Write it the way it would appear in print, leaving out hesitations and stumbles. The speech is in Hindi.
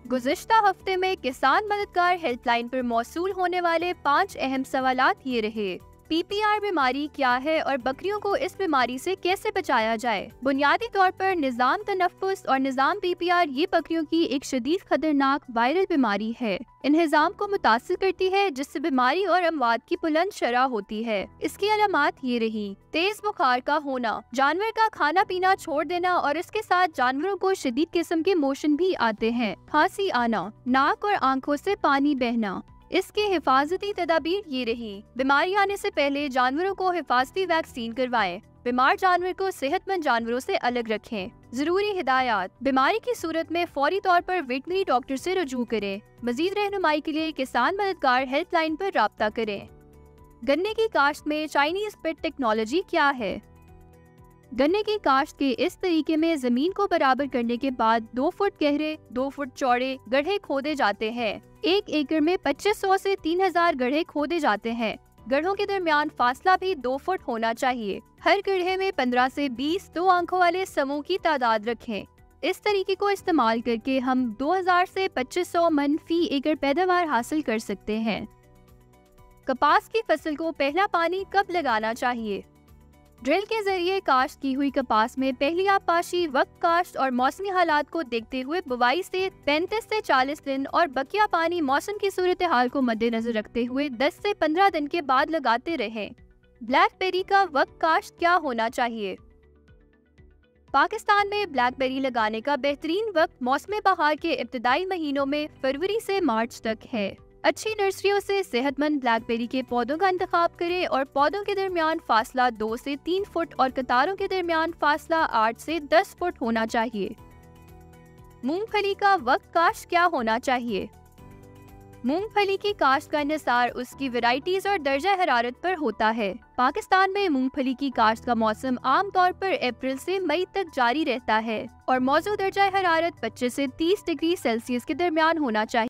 गुज़िश्ता हफ्ते में किसान मददगार हेल्पलाइन पर मौसूल होने वाले 5 अहम सवालात ये रहे। पीपीआर बीमारी क्या है और बकरियों को इस बीमारी से कैसे बचाया जाए? बुनियादी तौर पर निज़ाम तनफ़्फ़ुस और निज़ाम पीपीआर ये बकरियों की एक शदीद खतरनाक वायरल बीमारी है। इन्हिज़ाम को मुतासिर करती है, जिससे बीमारी और अमवात की बुलंद शरह होती है। इसकी अलामात ये रही: तेज बुखार का होना, जानवर का खाना पीना छोड़ देना और इसके साथ जानवरों को शदीद किस्म के मोशन भी आते हैं, खांसी आना, नाक और आंखों से पानी बहना। इसके हिफाजती तदाबीर ये रही: बीमारी आने से पहले जानवरों को हिफाजती वैक्सीन करवाएं। बीमार जानवर को सेहतमंद जानवरों से अलग रखें। जरूरी हिदायत: बीमारी की सूरत में फौरी तौर पर वेटनरी डॉक्टर से रुजू करें। मजीद रहनुमाई के लिए किसान मददगार हेल्पलाइन पर राब्ता करें। गन्ने की काश्त में चाइनीज पिट टेक्नोलॉजी क्या है? गन्ने की काश्त के इस तरीके में जमीन को बराबर करने के बाद 2 फुट गहरे 2 फुट चौड़े गड्ढे खोदे जाते हैं। 1 एकड़ में 2500 से 3000 गड्ढे खोदे जाते हैं। गड्ढों के दरमियान फासला भी 2 फुट होना चाहिए। हर गड्ढे में 15 से 20 2 आंखों वाले समूह की तादाद रखें। इस तरीके को इस्तेमाल करके हम 2000 से 2500 मन फी एकड़ पैदावार हासिल कर सकते हैं। कपास की फसल को पहला पानी कब लगाना चाहिए? ड्रिल के जरिए काश्त की हुई कपास में पहली आबपाशी वक्त काश्त और मौसमी हालात को देखते हुए बुवाई से 35 से 40 दिन और बकिया पानी मौसम की सूरत हाल को मद्देनजर रखते हुए 10 से 15 दिन के बाद लगाते रहें। ब्लैकबेरी का वक्त काश्त क्या होना चाहिए? पाकिस्तान में ब्लैकबेरी लगाने का बेहतरीन वक्त मौसम बहार के इब्तदाई महीनों में फरवरी से मार्च तक है। अच्छी नर्सरियों से सेहतमंद ब्लैकबेरी के पौधों का इंतखाब करें और पौधों के दरमियान फासला 2 से 3 फुट और कतारों के दरमियान फासला 8 से 10 फुट होना चाहिए। मूंगफली का वक्त काश्त क्या होना चाहिए? मूंगफली की काश्त का इन्हिसार उसकी वैरायटीज और दर्जा हरारत पर होता है। पाकिस्तान में मूंगफली की काश्त का मौसम आम तौर पर अप्रैल से मई तक जारी रहता है और मौजूद दर्जा हरारत 25 से 30 डिग्री सेल्सियस के दरमियान होना चाहिए।